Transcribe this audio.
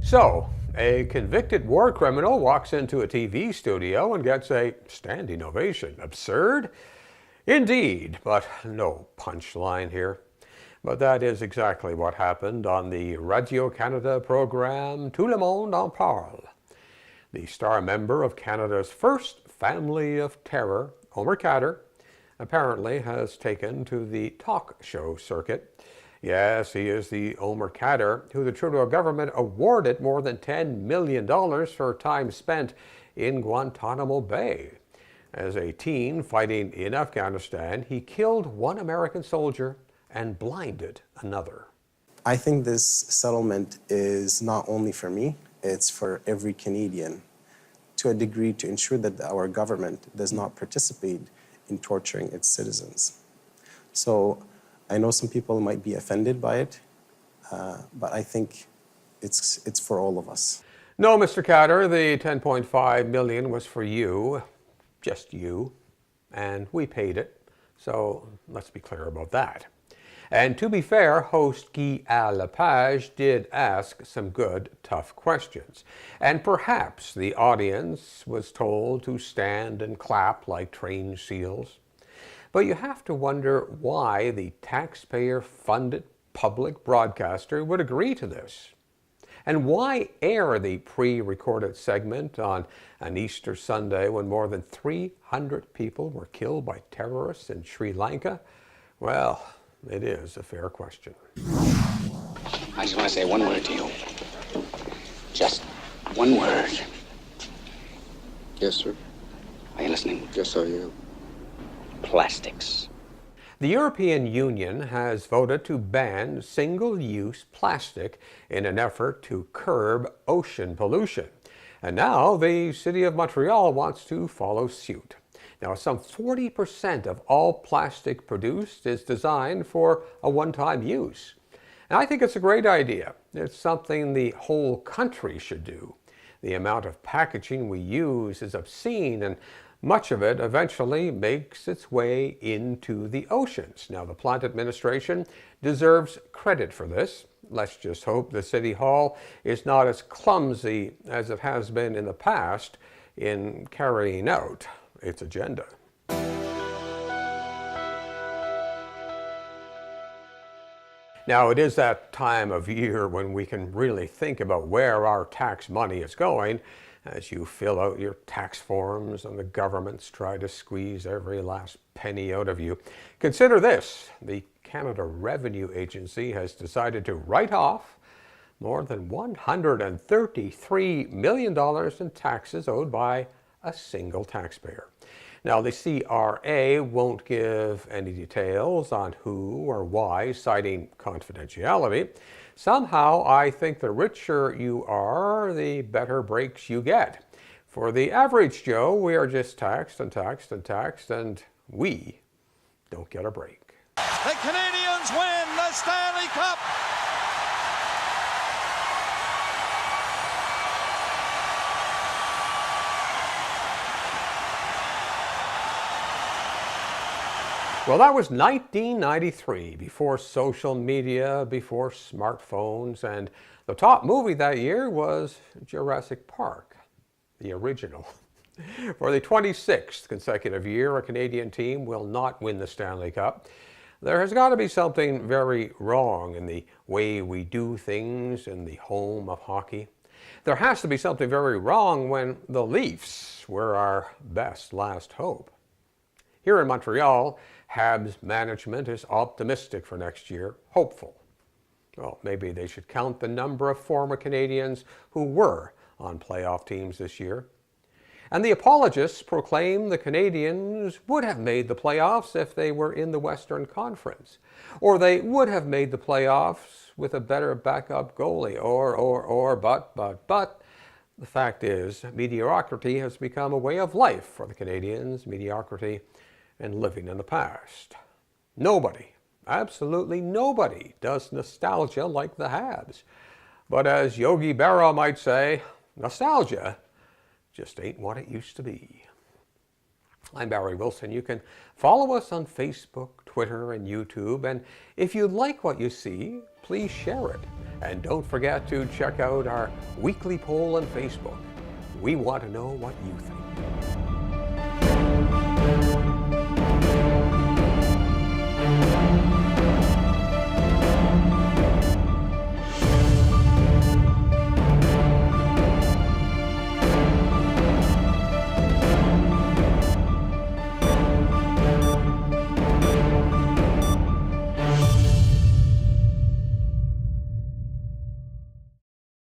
So, a convicted war criminal walks into a TV studio and gets a standing ovation. Absurd? Indeed, but no punchline here. But that is exactly what happened on the Radio-Canada program Tout le monde en parle. The star member of Canada's first family of terror, Omer Khadr, apparently has taken to the talk show circuit. Yes, he is the Omer Khadr who the Trudeau government awarded more than $10 million for time spent in Guantanamo Bay. As a teen fighting in Afghanistan, he killed one American soldier and blinded another. I think this settlement is not only for me, it's for every Canadian, to a degree to ensure that our government does not participate in torturing its citizens. So I know some people might be offended by it, but I think it's for all of us. No, Mr. Khadr, the $10.5 million was for you, just you, and we paid it. So let's be clear about that. And to be fair, host Guy Lepage did ask some good, tough questions. And perhaps the audience was told to stand and clap like trained seals. But you have to wonder why the taxpayer-funded public broadcaster would agree to this. And why air the pre-recorded segment on an Easter Sunday when more than 300 people were killed by terrorists in Sri Lanka? Well, it is a fair question. I just want to say one word to you. Just one word. Yes, sir. Are you listening? Yes, I am. Plastics. The European Union has voted to ban single-use plastic in an effort to curb ocean pollution. And now the City of Montreal wants to follow suit. Now, some 40% of all plastic produced is designed for a one-time use. And I think it's a great idea. It's something the whole country should do. The amount of packaging we use is obscene, and much of it eventually makes its way into the oceans. Now, the Plant Administration deserves credit for this. Let's just hope the City Hall is not as clumsy as it has been in the past in carrying out its agenda. Now, it is that time of year when we can really think about where our tax money is going as you fill out your tax forms and the governments try to squeeze every last penny out of you. Consider this: the Canada Revenue Agency has decided to write off more than $133 million in taxes owed by a single taxpayer. Now, the CRA won't give any details on who or why, citing confidentiality. Somehow, I think the richer you are, the better breaks you get. For the average Joe, we are just taxed and taxed and taxed, and we don't get a break. The Canadians win the Stanley Cup! Well, that was 1993, before social media, before smartphones, and the top movie that year was Jurassic Park, the original. For the 26th consecutive year, a Canadian team will not win the Stanley Cup. There has got to be something very wrong in the way we do things in the home of hockey. There has to be something very wrong when the Leafs were our best last hope. Here in Montreal, Habs management is optimistic for next year, hopeful. Well, maybe they should count the number of former Canadians who were on playoff teams this year. And the apologists proclaim the Canadians would have made the playoffs if they were in the Western Conference, or they would have made the playoffs with a better backup goalie, but. The fact is, mediocrity has become a way of life for the Canadians, mediocrity and living in the past. Nobody, absolutely nobody, does nostalgia like the Habs. But as Yogi Berra might say, nostalgia just ain't what it used to be. I'm Barry Wilson. You can follow us on Facebook, Twitter, and YouTube. And if you like what you see, please share it. And don't forget to check out our weekly poll on Facebook. We want to know what you think.